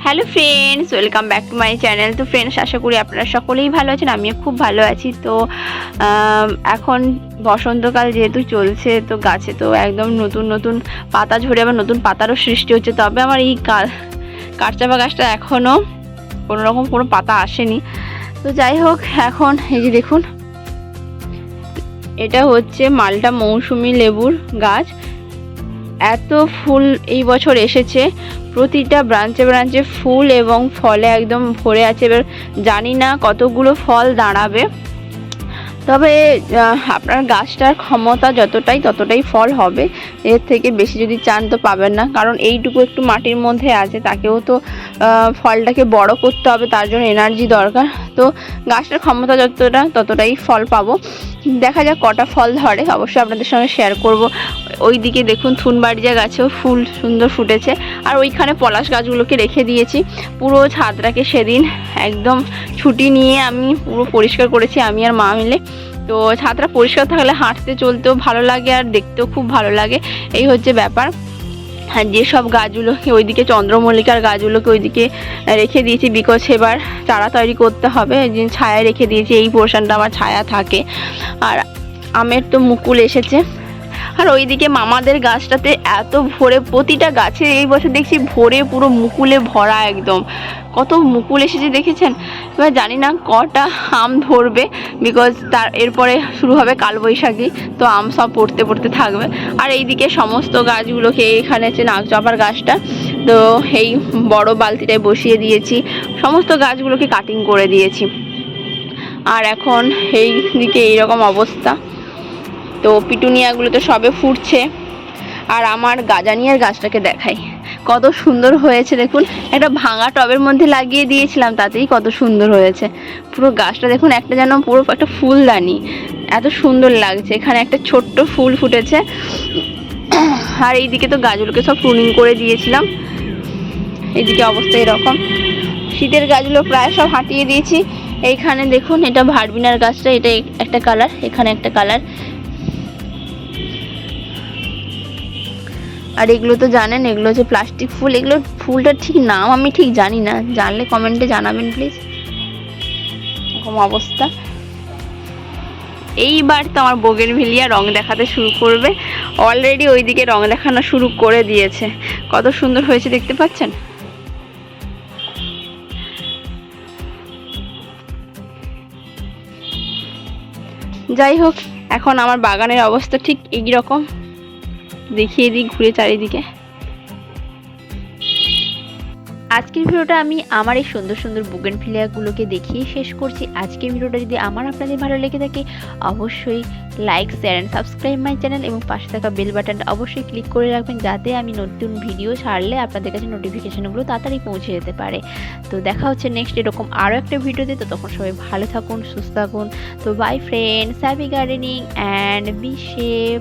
Hello friends, welcome back to my channel. তো friends, আশা করি আপনারা সকলেই ভালো আছেন, আমিও খুব ভালো আছি। তো এখন বসন্তকাল যেহেতু চলছে, তো গাছে তো একদম নতুন নতুন পাতা ঝরে আবার নতুন পাতারও সৃষ্টি হচ্ছে। তবে আমার এই কাঠচাপা গাছটা এখনও কোনোরকম কোনো পাতা আসেনি। তো যাই হোক, এখন এই যে দেখুন, এটা হচ্ছে মালটা মৌসুমি লেবুর গাছ। এত ফুল এই বছর এসেছে, প্রতিটা ব্রাঞ্চে ব্রাঞ্চে ফুল এবং ফলে একদম ভরে আছে। এবার জানি না কতগুলো ফল দাঁড়াবে, তবে আপনার গাছটার ক্ষমতা ততটাই ফল হবে। এর থেকে বেশি যদি চান তো পাবেন না, কারণ এইটুকু একটু মাটির মধ্যে আছে, তাকেও তো ফলটাকে বড় করতে হবে, তার জন্য এনার্জি দরকার। তো গাছটার ক্ষমতা ততটাই ফল পাবো। দেখা যাক কটা ফল ধরে, অবশ্যই আপনাদের সঙ্গে শেয়ার করব। ওইদিকে দেখুন, থুনবাড়িয়া গাছেও ফুল সুন্দর ফুটেছে। আর ওইখানে পলাশ গাছগুলোকে রেখে দিয়েছি। পুরো ছাদটাকে সেদিন একদম ছুটি নিয়ে আমি পুরো পরিষ্কার করেছি, আমি আর মা মিলে। তো ছাদটা পরিষ্কার থাকলে হাঁটতে চলতেও ভালো লাগে আর দেখতেও খুব ভালো লাগে, এই হচ্ছে ব্যাপার। হ্যাঁ, যেসব গাছগুলোকে ওইদিকে চন্দ্রমল্লিকার গাছগুলোকে ওইদিকে রেখে দিয়েছি, বিকজ এবার চারা তৈরি করতে হবে। ওই দিন ছায়া রেখে দিয়েছি, এই পোর্শনটা আমার ছায়া থাকে। আর আমের তো মুকুল এসেছে। আর ওইদিকে মামাদের গাছটাতে এত ভরে, প্রতিটা গাছে এই বছর দেখছি ভরে পুরো মুকুলে ভরা, একদম কত মুকুল এসেছে দেখেছেন। এবার জানি না কটা আম ধরবে, বিকজ এরপরে শুরু হবে কালবৈশাখী, তো আম সব পড়তে পড়তে থাকবে। আর এইদিকে সমস্ত গাছগুলোকে, এখানে হচ্ছে নাগজবার গাছটা, তো এই বড় বালতিটায় বসিয়ে দিয়েছি, সমস্ত গাছগুলোকে কাটিং করে দিয়েছি। আর এখন এই দিকে এইরকম অবস্থা। তো পিটুনিয়াগুলো তো সবে ফুটছে। আর আমার গাজানিয়ার গাছটাকে দেখাই, কত সুন্দর হয়েছে দেখুন। একটা ভাঙা টবের মধ্যে লাগিয়ে দিয়েছিলাম, তাতেই কত সুন্দর হয়েছে। পুরো গাছটা দেখুন, একটা যেন পুরো একটা ফুলদানি, এত সুন্দর লাগছে। এখানে একটা ছোট্ট ফুল ফুটেছে। আর এইদিকে তো গাছগুলোকে সব প্রুনিং করে দিয়েছিলাম। এইদিকে অবস্থা এরকম। শীতের গাছগুলো প্রায় সব হাঁটিয়ে দিয়েছি। এইখানে দেখুন, এটা ভারবিনার গাছটা, এটা একটা কালার, এখানে একটা কালার। আর এগুলো তো জানেন, এগুলো হচ্ছে প্লাস্টিক ফুল। এগুলোর ফুলটার ঠিক নাম আমি ঠিক জানি না, জানলে কমেন্টে জানাবেন প্লিজ। এরকম অবস্থা। এইবার তো আমার বোগেনভিলিয়া রং দেখাতে শুরু করবে। অলরেডি ওইদিকে রং দেখানো শুরু করে দিয়েছে। কত সুন্দর হয়েছে দেখতে পাচ্ছেন। যাই হোক, এখন আমার বাগানের অবস্থা ঠিক এই রকম, দেখিয়ে দিই ঘুরে চারিদিকে। আজকের ভিডিওটা আমি আমার এই সুন্দর সুন্দর বুগেনভিলিয়াগুলোকে দেখিয়ে শেষ করছি। আজকের ভিডিওটা যদি আপনাদের ভালো লেগে থাকে, অবশ্যই like, share and subscribe my channel, এবং পাশে থাকা বেল বাটনটা অবশ্যই ক্লিক করে রাখবেন, যাতে আমি নতুন ভিডিও ছাড়লে আপনাদের কাছে নোটিফিকেশনগুলো তাড়াতাড়ি পৌঁছে যেতে পারে। তো দেখা হচ্ছে নেক্সট এরকম আরও একটা ভিডিওতে। তো তখন সবাই ভালো থাকুন, সুস্থ থাকুন। তো bye friends, happy gardening and be save.